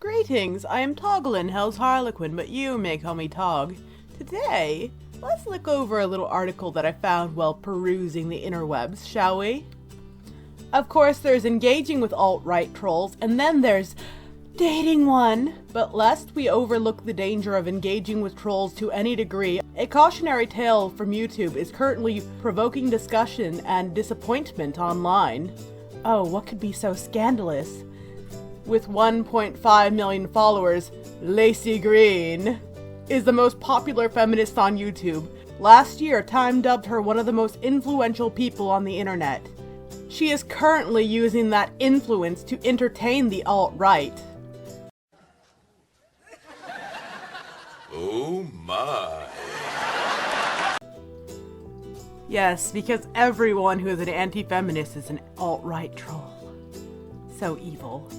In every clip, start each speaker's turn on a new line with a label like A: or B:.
A: Greetings, I am Toglin, Hell's Harlequin, but you may call me Tog. Today, let's look over a little article that I found while perusing the interwebs, shall we? Of course, there's engaging with alt-right trolls, and then there's dating one. But lest we overlook the danger of engaging with trolls to any degree, a cautionary tale from YouTube is currently provoking discussion and disappointment online. Oh, what could be so scandalous? With 1.5 million followers, Laci Green is the most popular feminist on YouTube. Last year, Time dubbed her one of the most influential people on the internet. She is currently using that influence to entertain the alt-right.
B: Oh my.
A: Yes, because everyone who is an anti-feminist is an alt-right troll. So evil.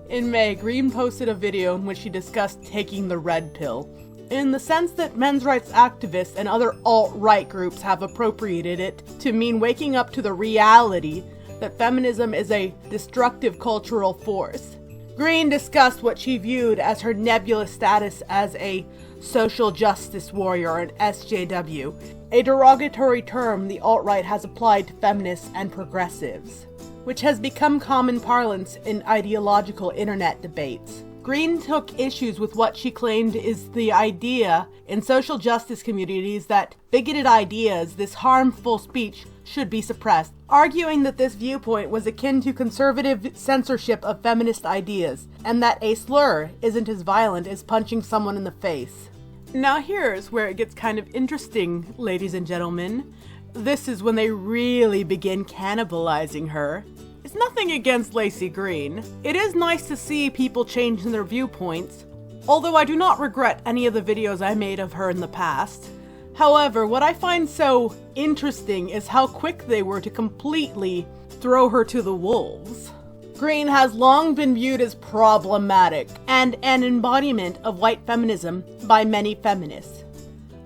A: In May, Green posted a video in which she discussed taking the red pill, in the sense that men's rights activists and other alt-right groups have appropriated it to mean waking up to the reality that feminism is a destructive cultural force. Green discussed what she viewed as her nebulous status as a social justice warrior, an SJW, a derogatory term the alt-right has applied to feminists and progressives, which has become common parlance in ideological internet debates. Green took issues with what she claimed is the idea in social justice communities that bigoted ideas, this harmful speech, should be suppressed, arguing that this viewpoint was akin to conservative censorship of feminist ideas, and that a slur isn't as violent as punching someone in the face. Now here's where it gets kind of interesting, ladies and gentlemen. This is when they really begin cannibalizing her. It's nothing against Laci Green. It is nice to see people changing their viewpoints, although I do not regret any of the videos I made of her in the past. However, what I find so interesting is how quick they were to completely throw her to the wolves. Green has long been viewed as problematic and an embodiment of white feminism by many feminists.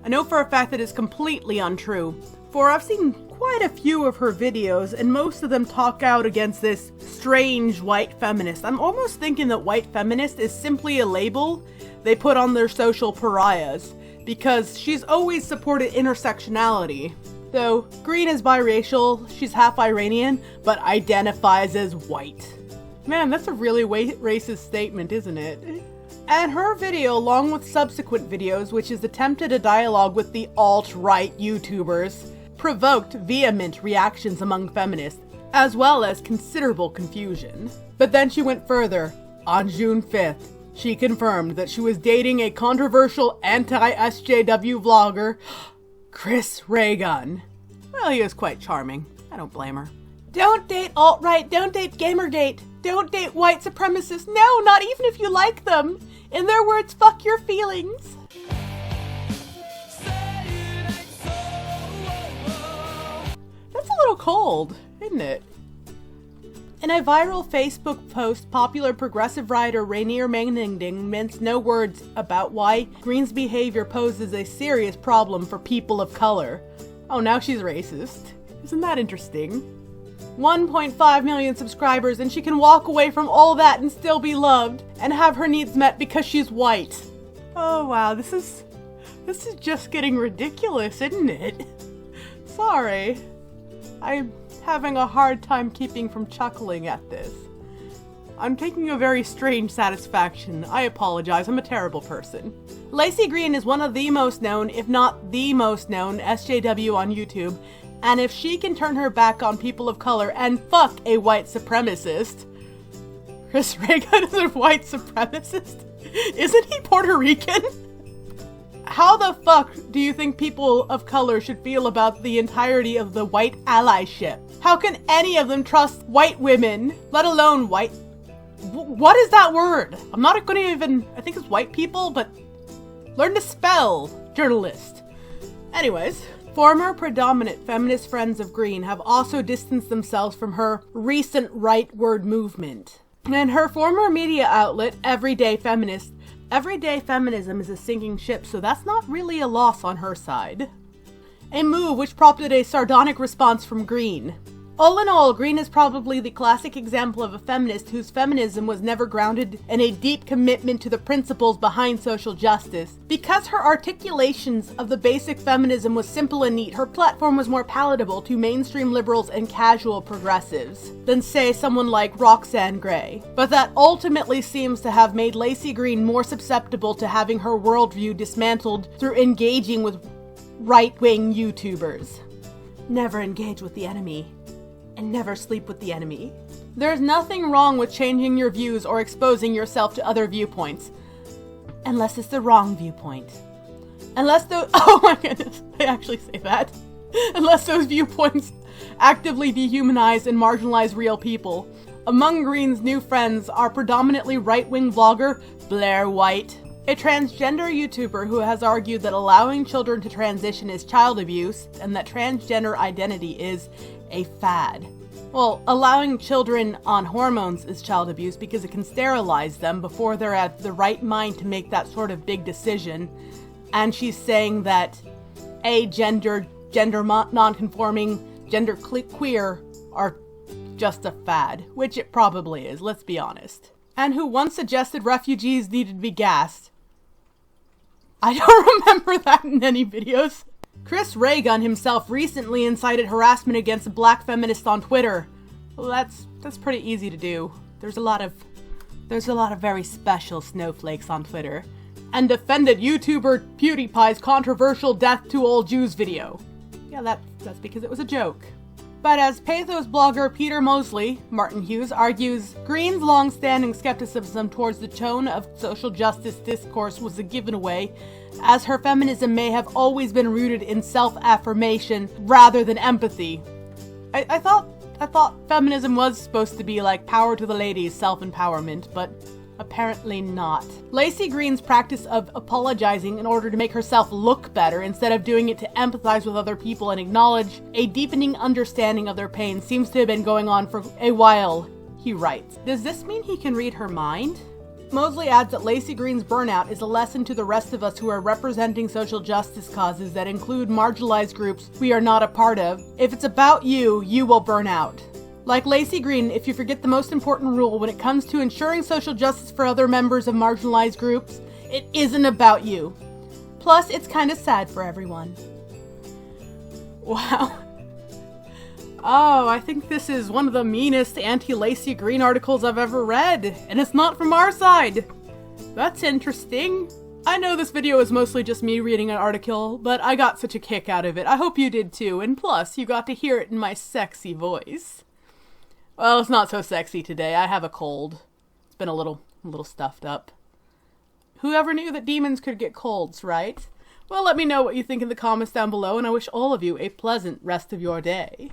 A: I know for a fact that it's completely untrue, for I've seen quite a few of her videos, and most of them talk out against this strange white feminist. I'm almost thinking that white feminist is simply a label they put on their social pariahs, because she's always supported intersectionality. Though Green is biracial, she's half Iranian, but identifies as white. Man, that's a really racist statement, isn't it? And her video, along with subsequent videos, which is attempted a dialogue with the alt-right YouTubers, provoked vehement reactions among feminists, as well as considerable confusion. But then she went further. On June 5th, she confirmed that she was dating a controversial anti-SJW vlogger, Chris Reagan. Well, he was quite charming. I don't blame her. Don't date alt-right, don't date Gamergate, don't date white supremacists, no, not even if you like them. In their words, fuck your feelings. That's a little cold, isn't it? In a viral Facebook post, popular progressive writer Rainier Manning minced no words about why Green's behavior poses a serious problem for people of color. Oh, now she's racist. Isn't that interesting? 1.5 million subscribers, and she can walk away from all that and still be loved and have her needs met because she's white. Oh wow, this is just getting ridiculous, isn't it? Sorry. I'm having a hard time keeping from chuckling at this. I'm taking a very strange satisfaction. I apologize, I'm a terrible person. Laci Green is one of the most known, if not the most known, SJW on YouTube, and if she can turn her back on people of color and fuck a white supremacist... Chris Reagan is a white supremacist? Isn't he Puerto Rican? How the fuck do you think people of color should feel about the entirety of the white allyship? How can any of them trust white women, let alone white... What is that word? I'm not gonna even... I think it's white people, but... Learn to spell, journalist. Anyways, former predominant feminist friends of Green have also distanced themselves from her recent rightward movement. And her former media outlet, Everyday Feminism is a sinking ship, so that's not really a loss on her side. A move which prompted a sardonic response from Green. All in all, Green is probably the classic example of a feminist whose feminism was never grounded in a deep commitment to the principles behind social justice. Because her articulations of the basic feminism was simple and neat, her platform was more palatable to mainstream liberals and casual progressives than, say, someone like Roxanne Gray. But that ultimately seems to have made Laci Green more susceptible to having her worldview dismantled through engaging with right-wing YouTubers. Never engage with the enemy. And never sleep with the enemy. There's nothing wrong with changing your views or exposing yourself to other viewpoints. Unless it's the wrong viewpoint. Unless those— oh my goodness, they actually say that. Unless those viewpoints actively dehumanize and marginalize real people. Among Green's new friends are predominantly right-wing vlogger Blair White, a transgender YouTuber who has argued that allowing children to transition is child abuse and that transgender identity is a fad. Well, allowing children on hormones is child abuse because it can sterilize them before they're at the right mind to make that sort of big decision. And she's saying that gender non-conforming, gender queer are just a fad, which it probably is, let's be honest. And who once suggested refugees needed to be gassed. I don't remember that in any videos. Chris Raygun himself recently incited harassment against a black feminist on Twitter. Well, that's pretty easy to do. There's a lot of very special snowflakes on Twitter. And defended YouTuber PewDiePie's controversial Death to All Jews video. Yeah, that's because it was a joke. But as Pathos blogger Peter Mosley, Martin Hughes, argues, Green's long-standing skepticism towards the tone of social justice discourse was a giveaway, as her feminism may have always been rooted in self-affirmation rather than empathy. I thought feminism was supposed to be like power to the ladies, self-empowerment, but apparently not. Laci Green's practice of apologizing in order to make herself look better instead of doing it to empathize with other people and acknowledge a deepening understanding of their pain seems to have been going on for a while, he writes. Does this mean he can read her mind? Mosley adds that Laci Green's burnout is a lesson to the rest of us who are representing social justice causes that include marginalized groups we are not a part of. If it's about you, you will burn out. Like Laci Green, if you forget the most important rule when it comes to ensuring social justice for other members of marginalized groups, it isn't about you. Plus, it's kind of sad for everyone. Wow. Oh, I think this is one of the meanest anti-Laci Green articles I've ever read, and it's not from our side. That's interesting. I know this video is mostly just me reading an article, but I got such a kick out of it. I hope you did too, and plus, you got to hear it in my sexy voice. Well, it's not so sexy today. I have a cold. It's been a little stuffed up. Whoever knew that demons could get colds, right? Well, let me know what you think in the comments down below, and I wish all of you a pleasant rest of your day.